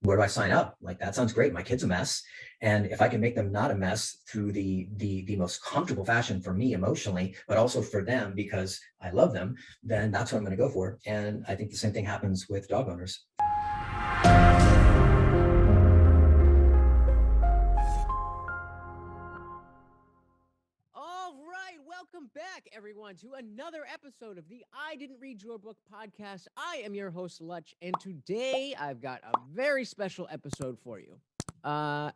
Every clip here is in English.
where do I sign up? Like, that sounds great. My kid's a mess. And if I can make them not a mess through the most comfortable fashion for me emotionally, but also for them because I love them, then that's what I'm going to go for. And I think the same thing happens with dog owners. All right, welcome back, everyone, to another episode of the I Didn't Read Your Book podcast. I am your host, Lutch, and today I've got a very special episode for you.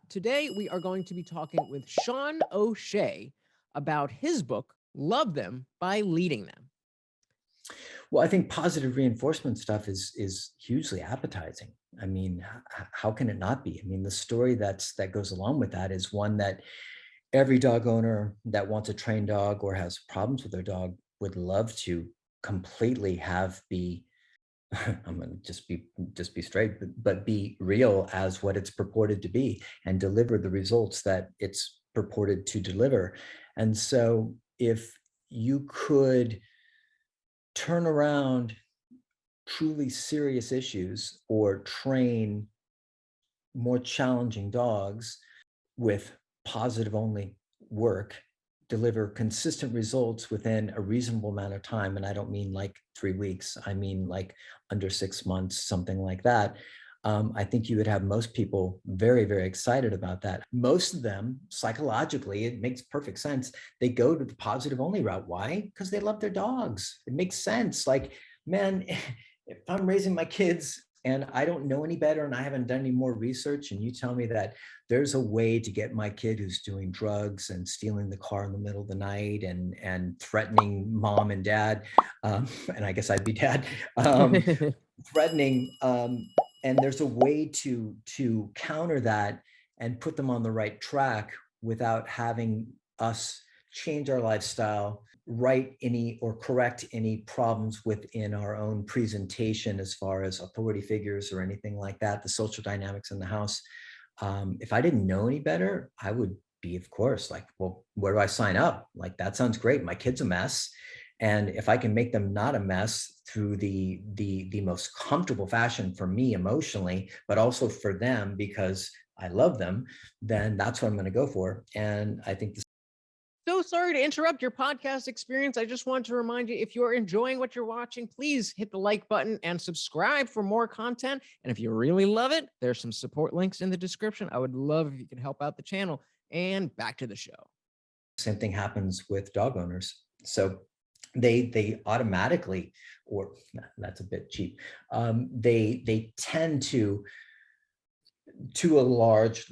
Today we are going to be talking with Sean O'Shea about his book, Love Them by Leading Them. Well, I think positive reinforcement stuff is hugely appetizing. I mean, how can it not be? I mean, the story that goes along with that is one that every dog owner that wants a trained dog or has problems with their dog would love to completely have be I'm going to just be straight, but be real as what it's purported to be and deliver the results that it's purported to deliver. And so if you could turn around truly serious issues or train more challenging dogs with positive only work, deliver consistent results within a reasonable amount of time. And I don't mean like 3 weeks, I mean like under 6 months, something like that. I think you would have most people very, very excited about that. Most of them, psychologically, it makes perfect sense. They go to the positive only route. Why? Because they love their dogs. It makes sense. Like, man, if I'm raising my kids and I don't know any better and I haven't done any more research, and you tell me that there's a way to get my kid who's doing drugs and stealing the car in the middle of the night and threatening mom and dad, and I guess I'd be dad, threatening, and there's a way to counter that and put them on the right track without having us change our lifestyle, right any or correct any problems within our own presentation as far as authority figures or anything like that, the social dynamics in the house. If I didn't know any better, I would be, of course, like, well, where do I sign up? Like, that sounds great. My kid's a mess. And if I can make them not a mess through the most comfortable fashion for me emotionally, but also for them because I love them, then that's what I'm going to go for. And I think So sorry to interrupt your podcast experience. I just want to remind you, if you're enjoying what you're watching, please hit the like button and subscribe for more content. And if you really love it, there's some support links in the description. I would love if you could help out the channel. And back to the show. same thing happens with dog owners. So they automatically, or that's a bit cheap, they tend to a large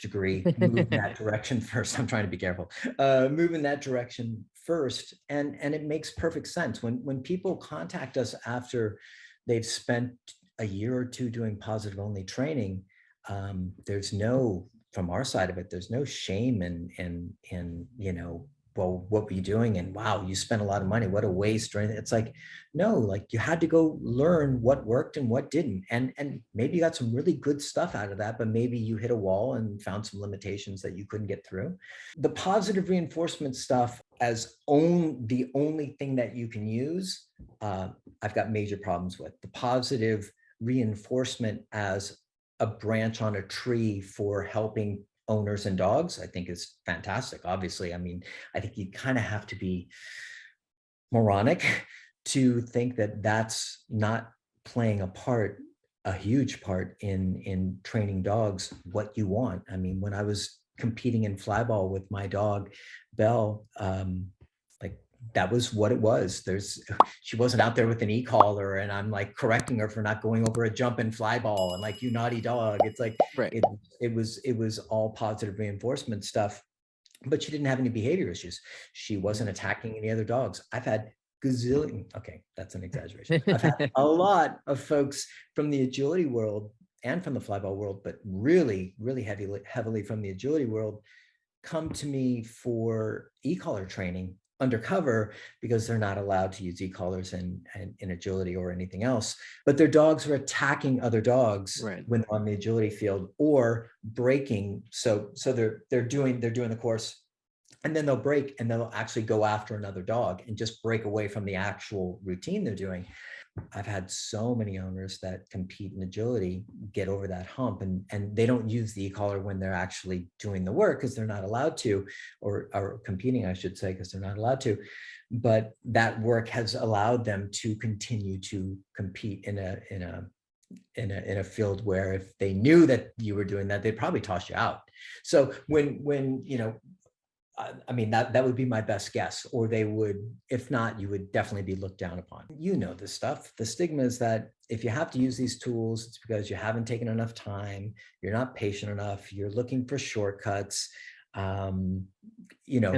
degree move in that direction first. I'm trying to be careful. Move in that direction first, and it makes perfect sense when people contact us after they've spent a year or two doing positive only training. There's no, from our side of it, there's no shame in well, what were you doing? And wow, you spent a lot of money. What a waste. Or anything. It's like, no, like, you had to go learn what worked and what didn't. And maybe you got some really good stuff out of that, but maybe you hit a wall and found some limitations that you couldn't get through. The positive reinforcement stuff as the only thing that you can use, I've got major problems with. The positive reinforcement as a branch on a tree for helping owners and dogs, I think, is fantastic. Obviously, I mean, I think you kind of have to be moronic to think that that's not playing a huge part in training dogs what you want. I mean, when I was competing in flyball with my dog Belle, like, that was what it was. She wasn't out there with an e-collar and I'm like correcting her for not going over a jump in fly ball and like, you naughty dog. It's like, Right. it was all positive reinforcement stuff, but she didn't have any behavior issues. She wasn't attacking any other dogs. I've had gazillion, okay, that's an exaggeration. I've had a lot of folks from the agility world and from the flyball world, but really, really heavily from the agility world, come to me for e-collar training undercover because they're not allowed to use e-collars in agility or anything else, but their dogs are attacking other dogs Right. when on the agility field or breaking. So they're doing the course and then they'll break and they'll actually go after another dog and just break away from the actual routine they're doing. I've had so many owners that compete in agility get over that hump, and they don't use the e-collar when they're actually doing the work because they're not allowed to, or competing, I should say, because they're not allowed to. But that work has allowed them to continue to compete in a field where if they knew that you were doing that, they'd probably toss you out. So when you know, I mean, that would be my best guess, or they would, if not, you would definitely be looked down upon. You know this stuff. The stigma is that if you have to use these tools, it's because you haven't taken enough time, you're not patient enough, you're looking for shortcuts, you know,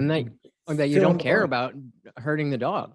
And that you don't care about hurting the dog.